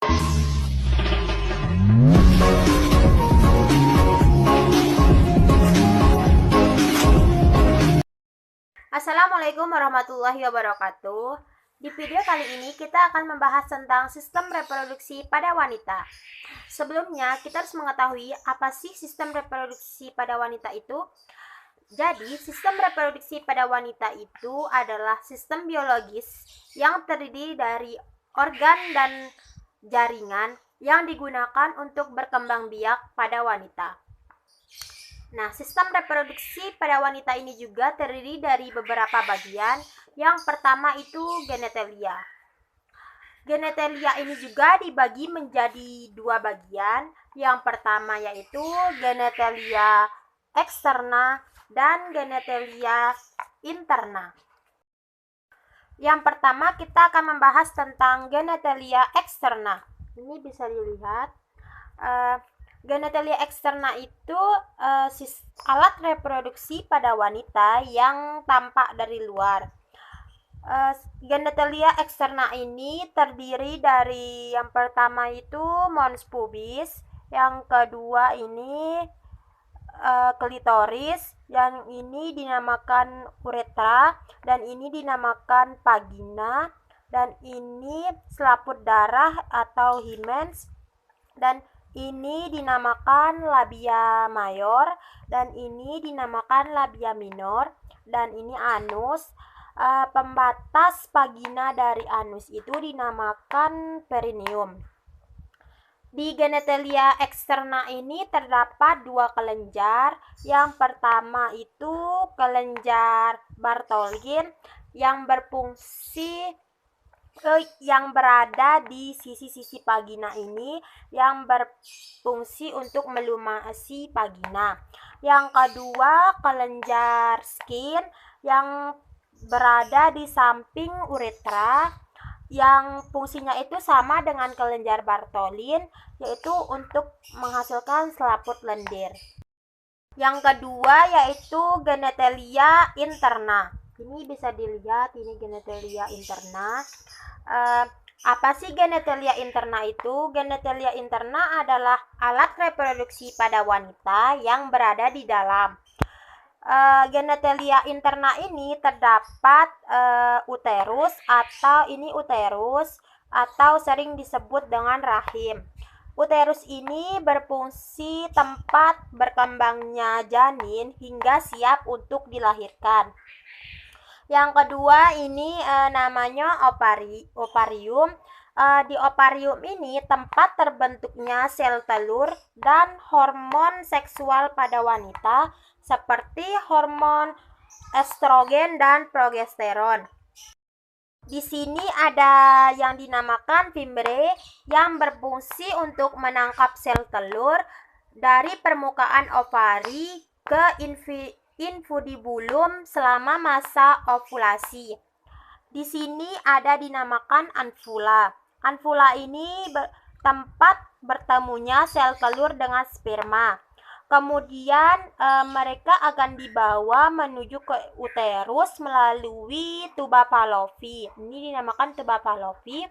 Assalamualaikum warahmatullahi wabarakatuh. Di video kali ini kita akan membahas tentang sistem reproduksi pada wanita. Sebelumnya, kita harus mengetahui apa sih sistem reproduksi pada wanita itu. Jadi, sistem reproduksi pada wanita itu adalah sistem biologis yang terdiri dari organ dan jaringan yang digunakan untuk berkembang biak pada wanita. Nah, sistem reproduksi pada wanita ini juga terdiri dari beberapa bagian. Yang pertama itu genetelia. Genetelia ini juga dibagi menjadi dua bagian. Yang pertama yaitu genetelia eksterna dan genetelia interna. Yang pertama kita akan membahas tentang genetelia eksterna. Ini bisa dilihat. Genetelia eksterna itu alat reproduksi pada wanita yang tampak dari luar. Genetelia eksterna ini terdiri dari yang pertama itu mons pubis, yang kedua ini klitoris, yang ini dinamakan uretra, dan ini dinamakan vagina, dan ini selaput darah atau himens, dan ini dinamakan labia mayor, dan ini dinamakan labia minor, dan ini anus. Pembatas vagina dari anus itu dinamakan perineum. Di genetelia eksterna ini terdapat dua kelenjar. Yang pertama itu kelenjar Bartholin yang berfungsi yang berada di sisi-sisi vagina ini, yang berfungsi untuk melumasi vagina. Yang kedua kelenjar skin yang berada di samping uretra, yang fungsinya itu sama dengan kelenjar Bartholin, yaitu untuk menghasilkan selaput lendir. Yang kedua yaitu genetelia interna. Ini bisa dilihat, ini genetelia interna. Apa sih genetelia interna itu? Genetelia interna adalah alat reproduksi pada wanita yang berada di dalam. Genetelia interna ini terdapat uterus atau sering disebut dengan rahim. Uterus ini berfungsi tempat berkembangnya janin hingga siap untuk dilahirkan. Yang kedua ini namanya ovarium. Di ovarium ini tempat terbentuknya sel telur dan hormon seksual pada wanita seperti hormon estrogen dan progesteron. Di sini ada yang dinamakan fimbre yang berfungsi untuk menangkap sel telur dari permukaan ovari ke infundibulum selama masa ovulasi. Di sini ada dinamakan anfula. Anfula ini tempat bertemunya sel telur dengan sperma. Kemudian mereka akan dibawa menuju ke uterus melalui tuba Fallopi. Ini dinamakan tuba Fallopi.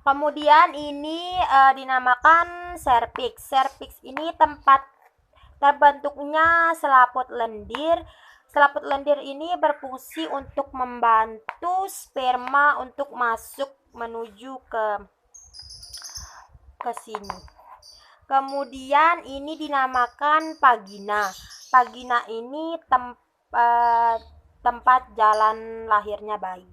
Kemudian ini dinamakan serviks. Serviks ini tempat terbentuknya selaput lendir. Selaput lendir ini berfungsi untuk membantu sperma untuk masuk menuju ke sini. Kemudian ini dinamakan vagina. Vagina ini tempat jalan lahirnya bayi.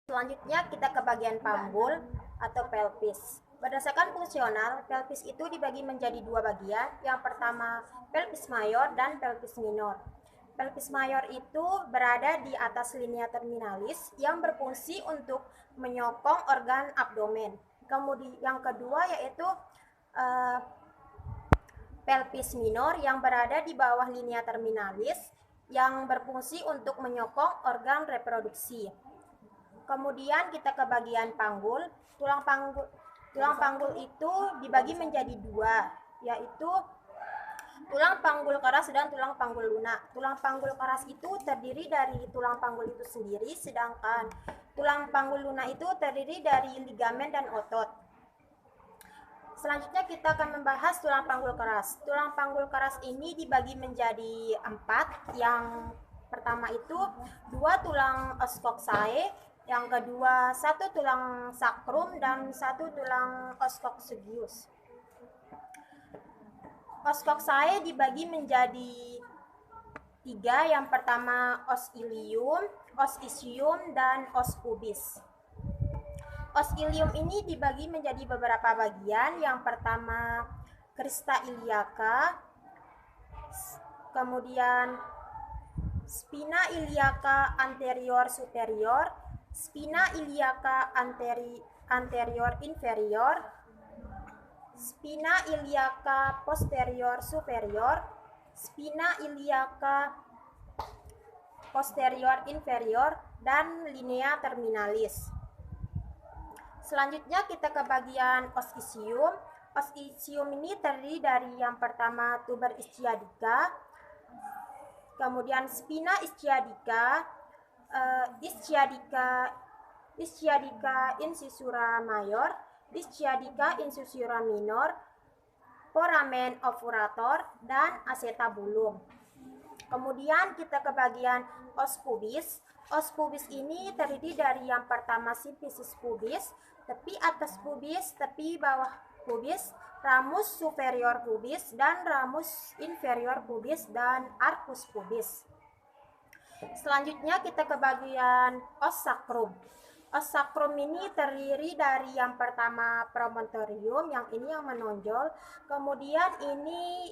Selanjutnya kita ke bagian panggul atau pelvis. Berdasarkan fungsional, pelvis itu dibagi menjadi dua bagian. Yang pertama pelvis mayor dan pelvis minor. Pelvis mayor itu berada di atas linea terminalis yang berfungsi untuk menyokong organ abdomen. Kemudian yang kedua yaitu pelvis minor yang berada di bawah linea terminalis yang berfungsi untuk menyokong organ reproduksi. Kemudian kita ke bagian panggul. Tulang panggul itu dibagi menjadi dua, yaitu tulang panggul keras dan tulang panggul lunak. Tulang panggul keras itu terdiri dari tulang panggul itu sendiri, sedangkan tulang panggul lunak itu terdiri dari ligamen dan otot. Selanjutnya kita akan membahas tulang panggul keras. Tulang panggul keras ini dibagi menjadi 4. Yang pertama itu 2 tulang oskoksae, yang kedua 1 tulang sakrum, dan 1 tulang oskoksegius. Oskoksae dibagi menjadi 3. Yang pertama os ilium, os ischium, dan os pubis. Os ilium ini dibagi menjadi beberapa bagian. Yang pertama crista iliaca, kemudian spina iliaca anterior superior, spina iliaca anterior inferior, spina iliaca posterior superior, spina iliaca posterior inferior, dan linea terminalis. Selanjutnya kita ke bagian os ischium. Os ischium ini terdiri dari yang pertama tuber ischiadica, kemudian spina ischiadica, ischiadica incisura mayor, ischiadica incisura minor, foramen obturator, dan acetabulum. Kemudian kita ke bagian os pubis. Os pubis ini terdiri dari yang pertama symphysis pubis, tepi atas pubis, tepi bawah pubis, ramus superior pubis, dan ramus inferior pubis, dan arcus pubis. Selanjutnya kita ke bagian os sacrum. Os sacrum ini terdiri dari yang pertama promontorium, yang ini yang menonjol, kemudian ini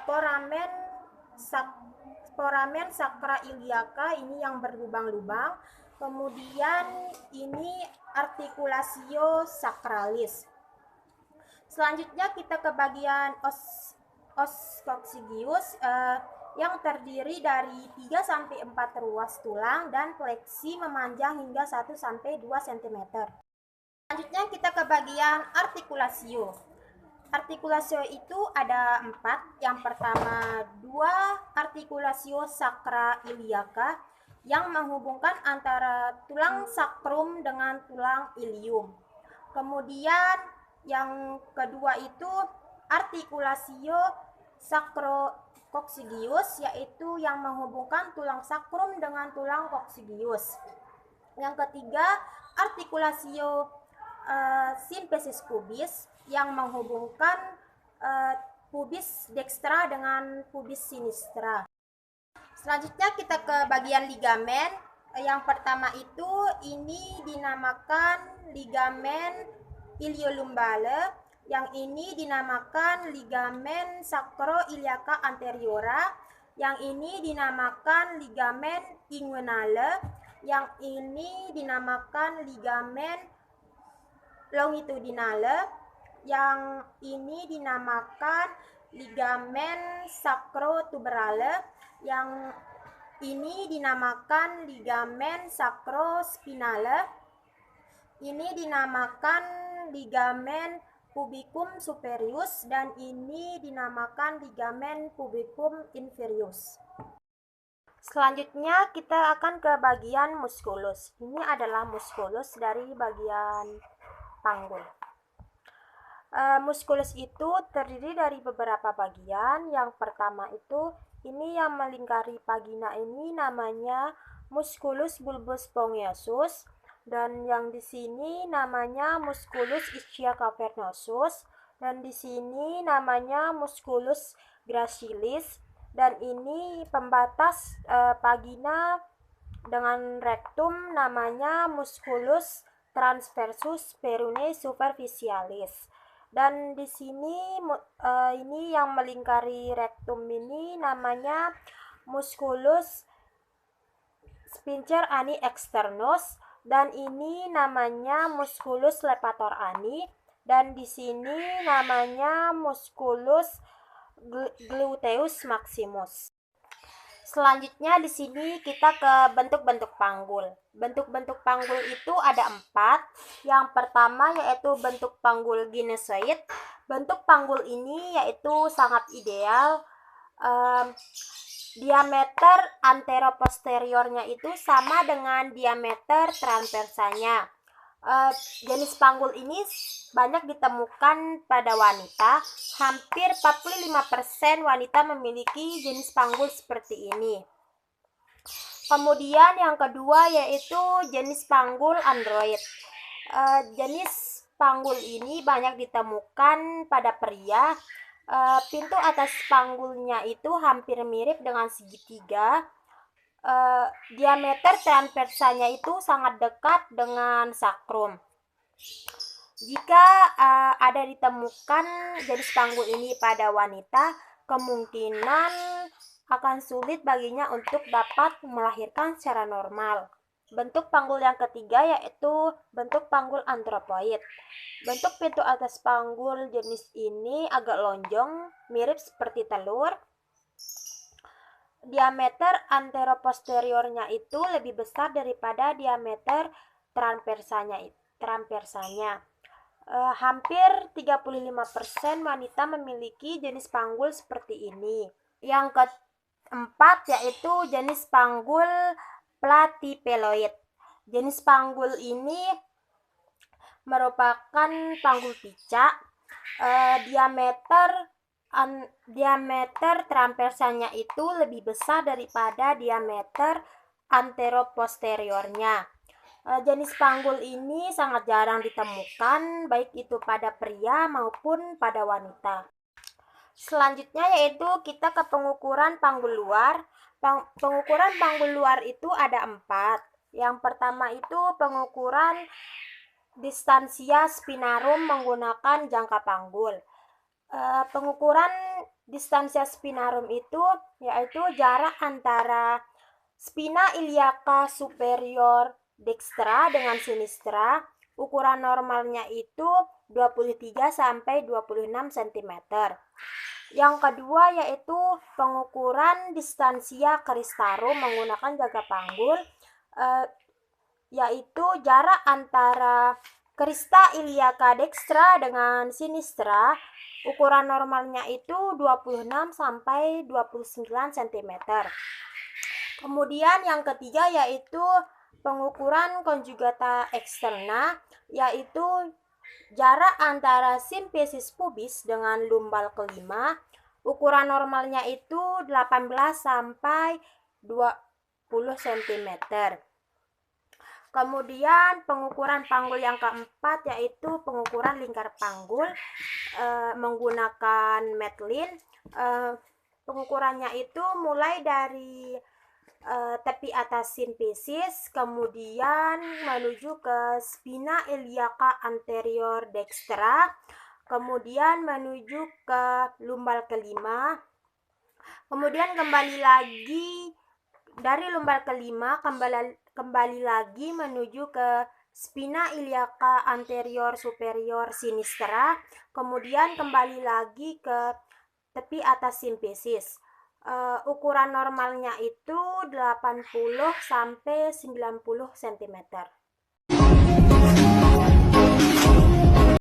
foramen sacra iliaca, ini yang berlubang-lubang, kemudian ini articulatio sacralis. Selanjutnya kita ke bagian os coccygeus, yang terdiri dari 3-4 ruas tulang dan fleksi memanjang hingga 1-2 cm. Selanjutnya kita ke bagian articulatio. Articulatio itu ada 4. Yang pertama 2 articulatio sacra iliaca yang menghubungkan antara tulang sakrum dengan tulang ilium. Kemudian yang kedua itu articulatio sacrococcygeus, yaitu yang menghubungkan tulang sakrum dengan tulang coccygeus. Yang ketiga articulatio symphysis pubis yang menghubungkan pubis dextra dengan pubis sinistra. Selanjutnya kita ke bagian ligamen. Yang pertama itu ini dinamakan ligamen iliolumbale, yang ini dinamakan ligamen sacroiliaca anteriora, yang ini dinamakan ligamen inguinale, yang ini dinamakan ligamen longitudinale, yang ini dinamakan ligamen sacrotuberale, yang ini dinamakan ligamen sacrospinale, ini dinamakan ligamen pubicum superius, dan ini dinamakan ligamen pubicum inferius. Selanjutnya kita akan ke bagian musculus. Ini adalah musculus dari bagian panggul. Musculus itu terdiri dari beberapa bagian. Yang pertama itu ini yang melingkari vagina, ini namanya musculus bulbus spongiosus, dan yang di sini namanya musculus ischia cavernosus, dan di sini namanya musculus gracilis, dan ini pembatas vagina dengan rektum namanya musculus transversus perune superficialis. Dan di sini ini yang melingkari rektum ini namanya musculus sphincter ani externus, dan ini namanya musculus levator ani, dan di sini namanya musculus gluteus maximus. Selanjutnya di sini kita ke bentuk-bentuk panggul. Bentuk-bentuk panggul itu ada 4. Yang pertama yaitu bentuk panggul ginesoid. Bentuk panggul ini yaitu sangat ideal. Diameter anteroposteriornya itu sama dengan diameter transversanya. Jenis panggul ini banyak ditemukan pada wanita. Hampir 45% wanita memiliki jenis panggul seperti ini. Kemudian yang kedua yaitu jenis panggul android. Jenis panggul ini banyak ditemukan pada pria. Pintu atas panggulnya itu hampir mirip dengan segitiga. Diameter transversanya itu sangat dekat dengan sakrum. Jika ada ditemukan jenis panggul ini pada wanita, kemungkinan akan sulit baginya untuk dapat melahirkan secara normal. Bentuk panggul yang ketiga yaitu bentuk panggul antropoid. Bentuk pintu atas panggul jenis ini agak lonjong, mirip seperti telur. Diameter anteroposteriornya itu lebih besar daripada diameter transversanya. Hampir 35% wanita memiliki jenis panggul seperti ini. Yang keempat yaitu jenis panggul platypeloid. Jenis panggul ini merupakan panggul picak. Diameter transversanya itu lebih besar daripada diameter anteroposteriornya. Jenis panggul ini sangat jarang ditemukan, baik itu pada pria maupun pada wanita. Selanjutnya yaitu kita ke pengukuran panggul luar. Pengukuran panggul luar itu ada 4. Yang pertama itu pengukuran distansia spinarum menggunakan jangka panggul. Pengukuran distansia spinarum itu yaitu jarak antara spina iliaca superior dextra dengan sinistra. Ukuran normalnya itu 23 sampai 26 cm. Yang kedua yaitu pengukuran distansia cristarum menggunakan jangka panggul, yaitu jarak antara crista iliaca dextra dengan sinistra. Ukuran normalnya itu 26 sampai 29 cm. Kemudian yang ketiga yaitu pengukuran conjugata externa, yaitu jarak antara simpesis pubis dengan lumbal kelima. Ukuran normalnya itu 18 sampai 20 cm. Kemudian pengukuran panggul yang keempat yaitu pengukuran lingkar panggul menggunakan Metlin. Pengukurannya itu mulai dari tepi atas simpesis, kemudian menuju ke spina iliaca anterior dextra, kemudian menuju ke lumbal kelima, kemudian kembali lagi dari lumbal kelima kembali lagi menuju ke spina iliaca anterior superior sinistra, kemudian kembali lagi ke tepi atas simpesis. Ukuran normalnya itu 80 sampai 90 cm.